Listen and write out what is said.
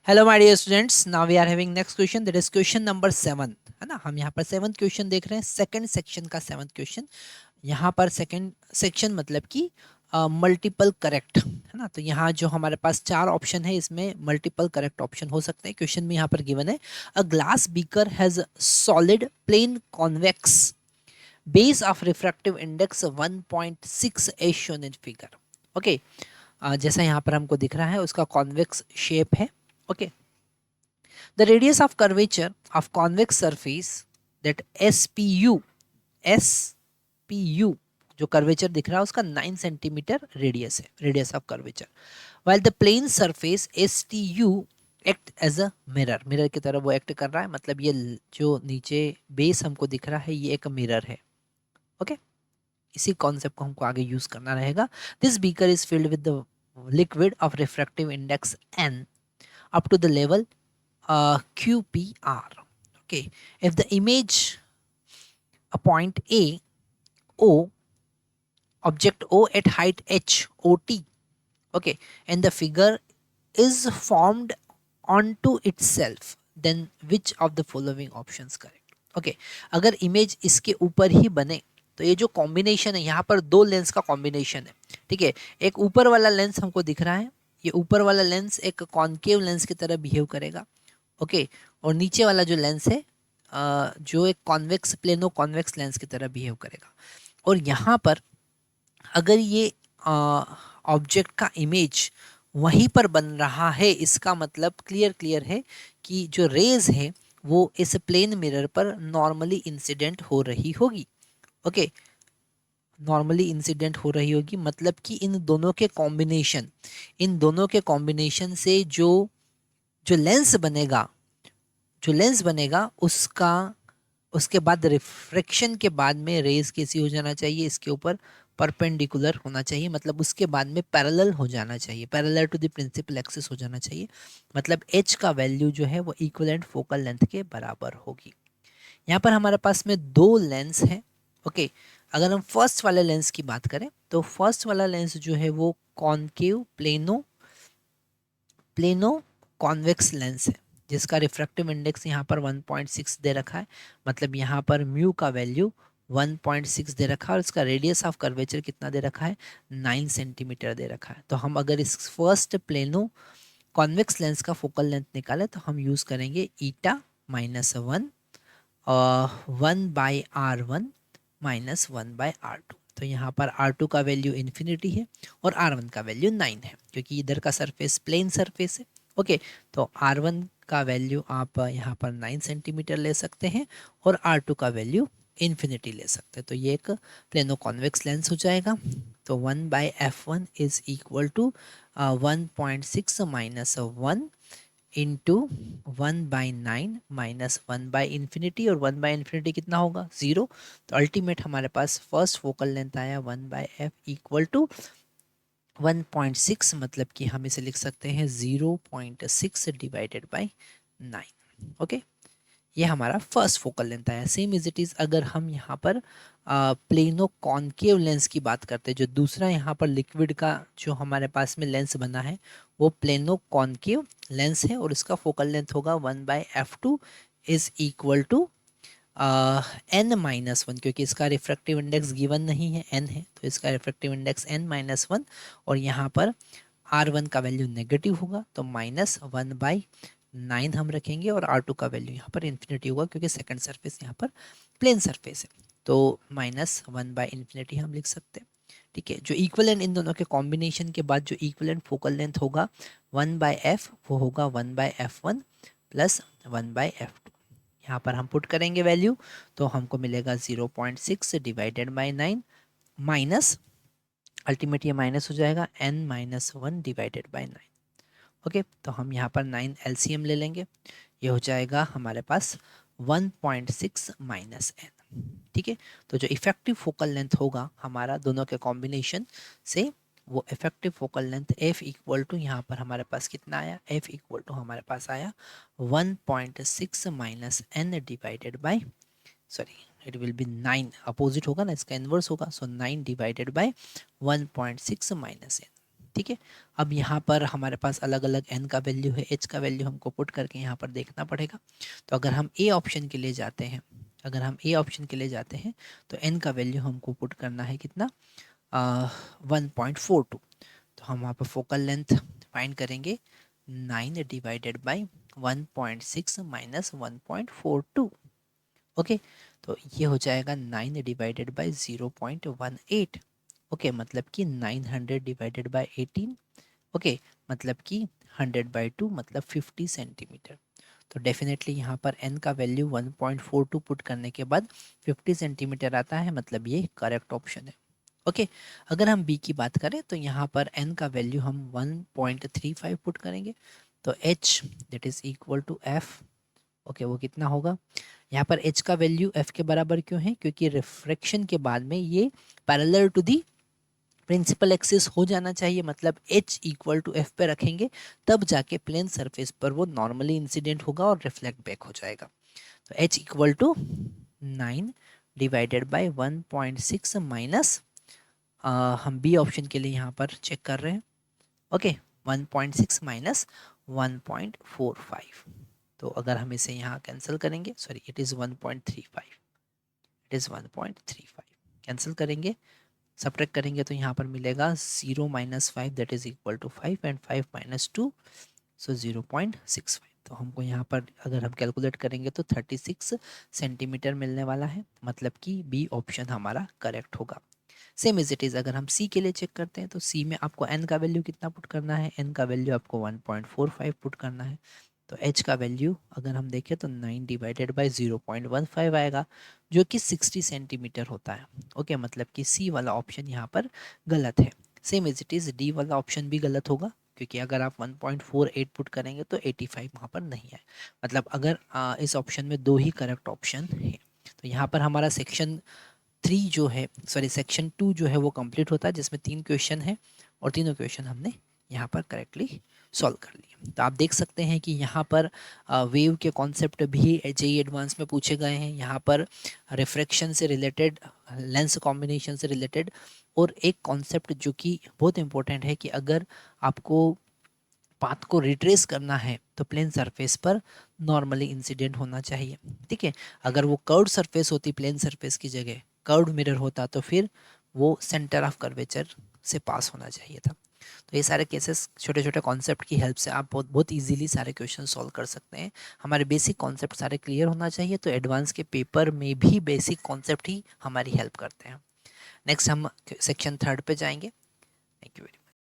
Hello my dear students, now we are having next question, that is question number 7। है ना, हम यहाँ पर सेवंथ क्वेश्चन देख रहे हैं, सेकंड सेक्शन का सेवंथ क्वेश्चन। यहाँ पर सेकंड सेक्शन मतलब कि मल्टीपल करेक्ट, है ना। तो यहाँ जो हमारे पास चार ऑप्शन है, इसमें मल्टीपल करेक्ट ऑप्शन हो सकते हैं। क्वेश्चन में यहाँ पर गिवन है, a glass beaker has solid plane convex base of refractive index 1.6 as shown in figure. Okay, जैसा यहाँ पर हमको दिख रहा है उसका कॉन्वेक्स शेप है। Okay, the radius of curvature of convex surface, that SPU जो कर्वेचर दिख रहा है उसका 9 सेंटीमीटर रेडियस है, radius of curvature. while the plane surface STU act as a mirror, mirror की तरह वो एक्ट कर रहा है। मतलब ये जो नीचे बेस हमको दिख रहा है ये एक मिरर है। ओके, इसी कॉन्सेप्ट को हमको आगे यूज करना रहेगा। This beaker is filled with the liquid of refractive index N up to the level QPR. Okay, if the image a point A O, object O at height H OT, okay, and the figure is formed onto itself, then which of the following options correct? Okay, अगर image इसके ऊपर ही बने तो ये जो combination है, यहाँ पर दो लेंस का कॉम्बिनेशन है। ठीक है, एक ऊपर वाला लेंस हमको दिख रहा है, ये ऊपर वाला लेंस एक कॉन्केव लेंस की तरह बिहेव करेगा। ओके, और नीचे वाला जो लेंस है जो एक कॉन्वेक्स प्लेनो कॉन्वेक्स लेंस की तरह बिहेव करेगा। और यहाँ पर अगर ये ऑब्जेक्ट का इमेज वहीं पर बन रहा है, इसका मतलब क्लियर क्लियर है कि जो रेज है वो इस प्लेन मिरर पर नॉर्मली इंसिडेंट हो रही होगी। ओके, नॉर्मली इंसिडेंट हो रही होगी मतलब कि इन दोनों के कॉम्बिनेशन से जो जो लेंस बनेगा, जो लेंस बनेगा उसका, उसके बाद रिफ्रैक्शन के बाद में रेज कैसी हो जाना चाहिए, इसके ऊपर परपेंडिकुलर होना चाहिए। मतलब उसके बाद में पैरेलल हो जाना चाहिए, parallel to the principal axis हो जाना चाहिए। मतलब एच का वैल्यू जो है वो इक्विवेलेंट फोकल लेंथ के बराबर होगी। यहाँ पर हमारे पास में दो लेंस है। ओके, अगर हम फर्स्ट वाले लेंस की बात करें तो फर्स्ट वाला लेंस जो है वो concave plano plano convex lens है, जिसका रिफ्रैक्टिव इंडेक्स यहाँ पर 1.6 दे रखा है। मतलब यहाँ पर म्यू का वैल्यू 1.6 दे रखा है और इसका रेडियस ऑफ कर्वेचर कितना दे रखा है, 9 सेंटीमीटर दे रखा है। तो हम अगर इस फर्स्ट प्लेनो कॉन्वेक्स लेंस का फोकल लेंथ निकाले तो हम यूज करेंगे ईटा -1 और 1/r1 -1/r2। तो यहाँ पर R2 का वैल्यू इन्फिनिटी है और R1 का वैल्यू 9 है, क्योंकि इधर का सरफेस प्लेन सरफेस है। ओके, तो R1 का वैल्यू आप यहाँ पर 9 सेंटीमीटर ले सकते हैं और R2 का वैल्यू इन्फिनिटी ले सकते हैं। तो ये एक प्लेनो कॉन्वेक्स लेंस हो जाएगा। तो 1/f1 is equal to 1.6 -1 into 1/9 -1/इंफिनिटी, और 1/इंफिनिटी कितना होगा, 0। तो अल्टीमेट हमारे पास फर्स्ट फोकल लेंथ आया 1/f इक्वल टू 1.6, मतलब कि हम इसे लिख सकते हैं 0.6 डिवाइडेड बाई 9। ओके, ये हमारा फर्स्ट फोकल लेंथ आया। सेम इज इट इज अगर हम यहाँ पर प्लेनो कॉनकेव लेंस की बात करते हैं, जो दूसरा यहाँ पर लिक्विड का जो हमारे पास में लेंस बना है वो प्लेनो कॉनकेव लेंस है और इसका फोकल लेंथ होगा 1/f2 is equal to n-1, क्योंकि इसका रिफ्रैक्टिव इंडेक्स गिवन नहीं है, n है, तो इसका रिफ्रैक्टिव इंडेक्स n-1। और यहाँ पर R1 का वैल्यू नेगेटिव होगा तो -1/9 हम रखेंगे और R2 का वैल्यू यहाँ पर इन्फिनिटी होगा, क्योंकि सेकंड सरफेस यहाँ पर प्लेन सरफेस है। तो -1/इंफिनिटी हम लिख सकते हैं। ठीक है, जो इक्विवेलेंट इन दोनों के कॉम्बिनेशन के बाद जो इक्विवेलेंट फोकल लेंथ होगा 1/f, वो होगा 1/f1 प्लस 1/f2। यहाँ पर हम पुट करेंगे वैल्यू तो हमको मिलेगा 0.6 डिवाइडेड बाई 9 माइनस, अल्टीमेट ये माइनस हो जाएगा n-1 डिवाइडेड बाई 9। ओके, तो हम यहाँ पर 9 एलसीएम ले लेंगे, ये हो जाएगा हमारे पास 1.6 -n। ठीक है, तो जो इफेक्टिव फोकल लेंथ होगा हमारा दोनों के कॉम्बिनेशन से, वो effective focal length f equal to, यहाँ पर हमारे पास कितना आया, f इक्वल टू हमारे पास आया 1.6 -n divided by, sorry it will be 9, opposite होगा ना, इसका इन्वर्स होगा, सो 9 डिवाइडेड बाई 1.6 -n। ठीक है। अब यहाँ पर हमारे पास अलग अलग n का वैल्यू है, h का वैल्यू हमको पुट करके यहाँ पर देखना पड़ेगा। तो अगर हम ए ऑप्शन के लिए जाते हैं, तो n का वैल्यू हमको पुट करना है कितना, 1.42। तो हम वहाँ पर फोकल लेंथ फाइंड करेंगे 9 डिवाइडेड बाई 1.6 माइनस 1.42। ओके, तो ये हो जाएगा 9 डिवाइडेड बाई 0.18। ओके, मतलब कि 900 डिवाइडेड बाई 18। ओके, मतलब कि 100/2 मतलब 50 सेंटीमीटर। तो डेफिनेटली यहाँ पर n का वैल्यू 1.42 पुट करने के बाद 50 सेंटीमीटर आता है, मतलब ये करेक्ट ऑप्शन है। ओके, अगर हम b की बात करें तो यहाँ पर n का वैल्यू हम 1.35 पुट करेंगे, तो h that is equal to f। Okay, वो कितना होगा, यहाँ पर h का वैल्यू f के बराबर क्यों है, क्योंकि रिफ्रैक्शन के बाद में ये parallel to the principal axis हो जाना चाहिए, मतलब h इक्वल टू एफ पे रखेंगे तब जाके प्लेन सरफेस पर वो नॉर्मली इंसिडेंट होगा और रिफ्लेक्ट बैक हो जाएगा। तो h इक्वल टू 9 डिवाइडेड बाय 1.6 माइनस, हम बी ऑप्शन के लिए यहाँ पर चेक कर रहे हैं। Okay, 1.6 minus 1.45। तो अगर हम इसे यहाँ कैंसिल करेंगे, सॉरी इट इज़ 1.35, कैंसिल करेंगे, सब्ट्रैक्ट करेंगे तो यहाँ पर मिलेगा 0 minus 5 that is equal to 5 and 5 minus 2 so 0.65। तो हमको यहाँ पर अगर हम कैलकुलेट करेंगे तो 36 सेंटीमीटर मिलने वाला है, मतलब कि बी ऑप्शन हमारा करेक्ट होगा। सेम इज इट इज़ अगर हम सी के लिए चेक करते हैं तो सी में आपको एन का वैल्यू कितना पुट करना है, एन का वैल्यू आपको 1.45 पुट करना है। तो एच का वैल्यू अगर हम देखें तो 9 डिवाइडेड बाई 0.15 आएगा, जो कि 60 सेंटीमीटर होता है। ओके, मतलब कि सी वाला ऑप्शन यहाँ पर गलत है। Same is it is D वाला ऑप्शन भी गलत होगा, क्योंकि अगर आप 1.48 पुट करेंगे तो 85 वहाँ पर नहीं है। मतलब अगर इस ऑप्शन में दो ही करेक्ट ऑप्शन है, तो यहाँ पर हमारा सेक्शन 3 जो है, सॉरी सेक्शन 2 जो है वो कंप्लीट होता है, जिसमें 3 क्वेश्चन है और तीनों क्वेश्चन हमने यहाँ पर करेक्टली सॉल्व कर लिए। तो आप देख सकते हैं कि यहाँ पर वेव के कॉन्सेप्ट भी जेईई एडवांस में पूछे गए हैं, यहाँ पर रिफ्रैक्शन से रिलेटेड, लेंस कॉम्बिनेशन से रिलेटेड, और एक कॉन्सेप्ट जो कि बहुत इंपॉर्टेंट है कि अगर आपको पाथ को रिट्रेस करना है तो प्लेन सरफेस पर नॉर्मली इंसिडेंट होना चाहिए। ठीक है, अगर वो कर्व्ड सरफेस होती प्लेन सरफेस की जगह, कर्व्ड मिरर होता, तो फिर वो सेंटर ऑफ कर्वेचर से पास होना चाहिए था। तो ये सारे केसेस छोटे छोटे कॉन्सेप्ट की हेल्प से आप बहुत बहुत इजीली सारे क्वेश्चन सॉल्व कर सकते हैं। हमारे बेसिक कॉन्सेप्ट सारे क्लियर होना चाहिए, तो एडवांस के पेपर में भी बेसिक कॉन्सेप्ट ही हमारी हेल्प करते हैं। नेक्स्ट हम सेक्शन 3 पे जाएंगे।